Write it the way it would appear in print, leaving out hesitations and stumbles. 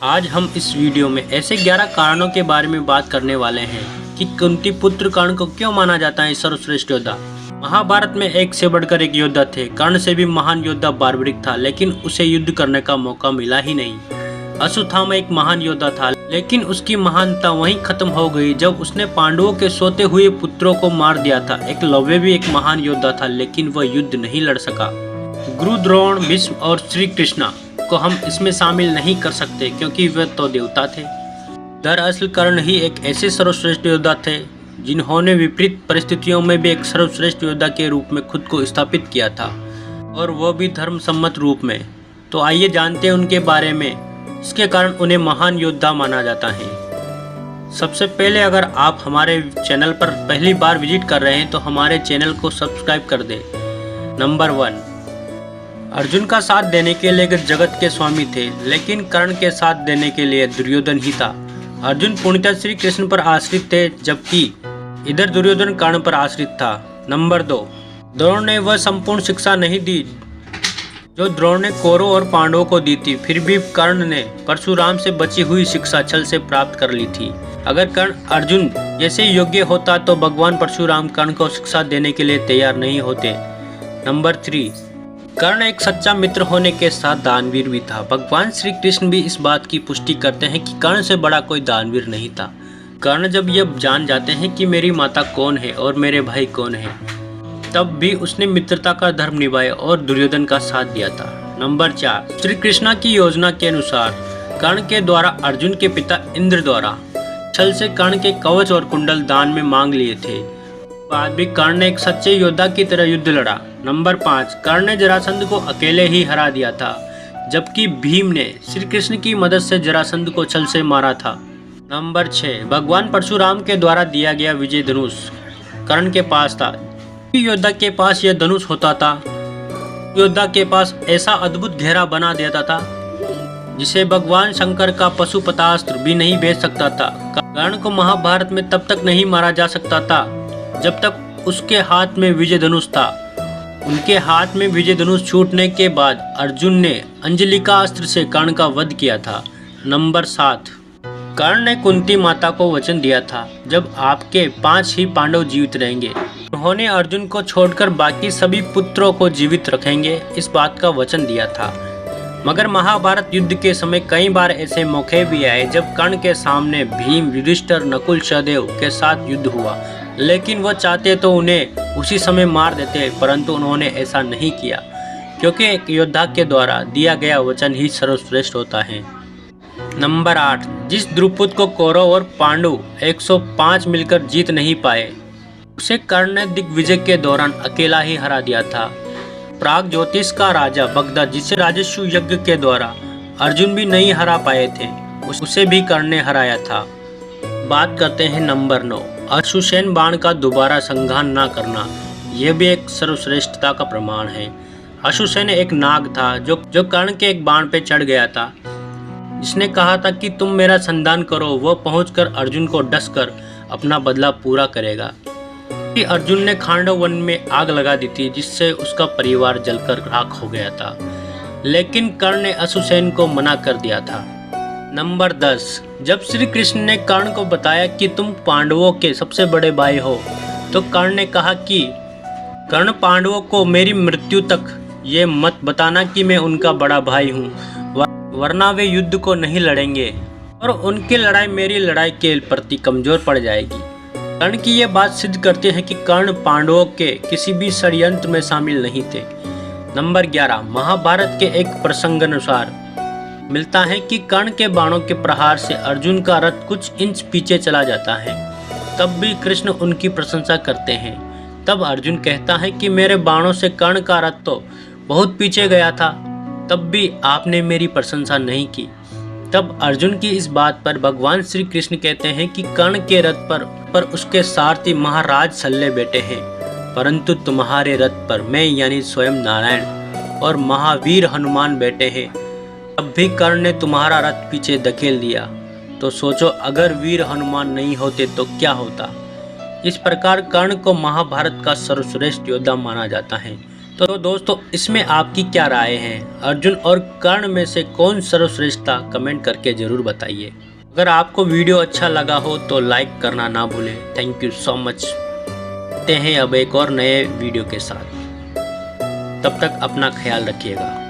आज हम इस वीडियो में ऐसे 11 कारणों के बारे में बात करने वाले हैं कि कुंती पुत्र कर्ण को क्यों माना जाता है सर्वश्रेष्ठ योद्धा। महाभारत में एक से बढ़कर एक योद्धा थे। कर्ण से भी महान योद्धा बार्बरिक था, लेकिन उसे युद्ध करने का मौका मिला ही नहीं। अश्वत्थामा एक महान योद्धा था, लेकिन उसकी महानता वहीं खत्म हो गई जब उसने पांडवों के सोते हुए पुत्रों को मार दिया था। एकलव्य भी एक महान योद्धा था, लेकिन वह युद्ध नहीं लड़ सका। गुरु द्रोण, भीष्म और श्री कृष्णा को हम इसमें शामिल नहीं कर सकते क्योंकि वे तो देवता थे। दरअसल कर्ण ही एक ऐसे सर्वश्रेष्ठ योद्धा थे जिन्होंने विपरीत परिस्थितियों में भी एक सर्वश्रेष्ठ योद्धा के रूप में खुद को स्थापित किया था, और वह भी धर्म सम्मत रूप में। तो आइए जानते हैं उनके बारे में, इसके कारण उन्हें महान योद्धा माना जाता है। सबसे पहले अगर आप हमारे चैनल पर पहली बार विजिट कर रहे हैं तो हमारे चैनल को सब्सक्राइब कर दें। नंबर 1, अर्जुन का साथ देने के लिए जगत के स्वामी थे, लेकिन कर्ण के साथ देने के लिए दुर्योधन ही था। अर्जुन पूर्णतः श्री कृष्ण पर आश्रित थे, जबकि इधर दुर्योधन कर्ण पर आश्रित था। नंबर 2, द्रोण ने वह संपूर्ण शिक्षा नहीं दी जो द्रोण ने कौरवों और पांडवों को दी थी। फिर भी कर्ण ने परशुराम से बची हुई शिक्षा छल से प्राप्त कर ली थी। अगर कर्ण अर्जुन जैसे योग्य होता तो भगवान परशुराम कर्ण को शिक्षा देने के लिए तैयार नहीं होते। नंबर 3, कर्ण एक सच्चा मित्र होने के साथ दानवीर भी था। भगवान श्री कृष्ण भी इस बात की पुष्टि करते हैं कि कर्ण से बड़ा कोई दानवीर नहीं था। कर्ण जब यह जान जाते हैं कि मेरी माता कौन है और मेरे भाई कौन है, तब भी उसने मित्रता का धर्म निभाया और दुर्योधन का साथ दिया था। नंबर 4, श्री कृष्णा की योजना के अनुसार कर्ण के द्वारा अर्जुन के पिता इंद्र द्वारा छल से कर्ण के कवच और कुंडल दान में मांग लिए थे। बाद भी कर्ण ने एक सच्चे योद्धा की तरह युद्ध लड़ा। नंबर 5, कर्ण ने जरासंध को अकेले ही हरा दिया था, जबकि भीम ने श्री कृष्ण की मदद से जरासंध को छल से मारा था। नंबर 6, भगवान परशुराम के द्वारा दिया गया विजय धनुष कर्ण के पास था। योद्धा के पास यह धनुष होता था, योद्धा के पास ऐसा अद्भुत घेरा बना देता था जिसे भगवान शंकर का पशुपतास्त्र भी नहीं भेज सकता था। कर्ण को महाभारत में तब तक नहीं मारा जा सकता था जब तक उसके हाथ में विजय धनुष था। उनके हाथ में विजय धनुष छूटने के बाद अर्जुन ने अंजलिका अस्त्र से कर्ण का वध किया था। नंबर 7, कर्ण ने कुंती माता को वचन दिया था, जब आपके 5 ही पांडव जीवित रहेंगे, उन्होंने अर्जुन को छोड़कर बाकी सभी पुत्रों को जीवित रखेंगे, इस बात का वचन दिया था। मगर महाभारत युद्ध के समय कई बार ऐसे मौके भी आए जब कर्ण के सामने भीम, युधिष्ठिर, नकुल, सहदेव के साथ युद्ध हुआ, लेकिन वह चाहते तो उन्हें उसी समय मार देते, परंतु उन्होंने ऐसा नहीं किया, क्योंकि एक योद्धा के द्वारा दिया गया वचन ही सर्वश्रेष्ठ होता है। नंबर 8, जिस द्रुपद को कौरव और पांडु 105 मिलकर जीत नहीं पाए, उसे कर्ण ने दिग्विजय के दौरान अकेला ही हरा दिया था। प्राग ज्योतिष का राजा बगदा, जिसे राजस्व यज्ञ के द्वारा अर्जुन भी नहीं हरा पाए थे, उसे भी कर्ण ने हराया था। बात करते हैं नंबर 9, अश्वसेन बाण का दोबारा संघान न करना। यह भी एक सर्वश्रेष्ठता का प्रमाण है। अश्वसेन एक नाग था जो कर्ण के एक बाण पे चढ़ गया था, जिसने कहा था कि तुम मेरा संधान करो। वह पहुंचकर अर्जुन को डसकर अपना बदला पूरा करेगा। अर्जुन ने खांडव वन में आग लगा दी थी, जिससे उसका परिवार जलकर राख हो गया था, लेकिन कर्ण ने अश्वसेन को मना कर दिया था। नंबर 10, जब श्री कृष्ण ने कर्ण को बताया कि तुम पांडवों के सबसे बड़े भाई हो, तो कर्ण ने कहा कि कर्ण, पांडवों को मेरी मृत्यु तक ये मत बताना कि मैं उनका बड़ा भाई हूँ, वरना वे युद्ध को नहीं लड़ेंगे और उनकी लड़ाई मेरी लड़ाई के प्रति कमजोर पड़ जाएगी। कर्ण की ये बात सिद्ध करते हैं कि कर्ण पांडवों के किसी भी षड्यंत्र में शामिल नहीं थे। नंबर 11, महाभारत के एक प्रसंग अनुसार मिलता है कि कर्ण के बाणों के प्रहार से अर्जुन का रथ कुछ इंच पीछे चला जाता है, तब भी कृष्ण उनकी प्रशंसा करते हैं। तब अर्जुन कहता है कि मेरे बाणों से कर्ण का रथ तो बहुत पीछे गया था, तब भी आपने मेरी प्रशंसा नहीं की। तब अर्जुन की इस बात पर भगवान श्री कृष्ण कहते हैं कि कर्ण के रथ पर उसके सारथी महाराज शल्य बैठे हैं, परंतु तुम्हारे रथ पर मैं यानी स्वयं नारायण और महावीर हनुमान बैठे हैं। अब भी कर्ण ने तुम्हारा रथ पीछे धकेल दिया, तो सोचो अगर वीर हनुमान नहीं होते तो क्या होता। इस प्रकार कर्ण को महाभारत का सर्वश्रेष्ठ योद्धा माना जाता है। तो दोस्तों इसमें आपकी क्या राय है? अर्जुन और कर्ण में से कौन सर्वश्रेष्ठ था? कमेंट करके ज़रूर बताइए। अगर आपको वीडियो अच्छा लगा हो तो लाइक करना ना भूलें। Thank you so much. मिलते हैं अब एक और नए वीडियो के साथ। तब तक अपना ख्याल रखिएगा।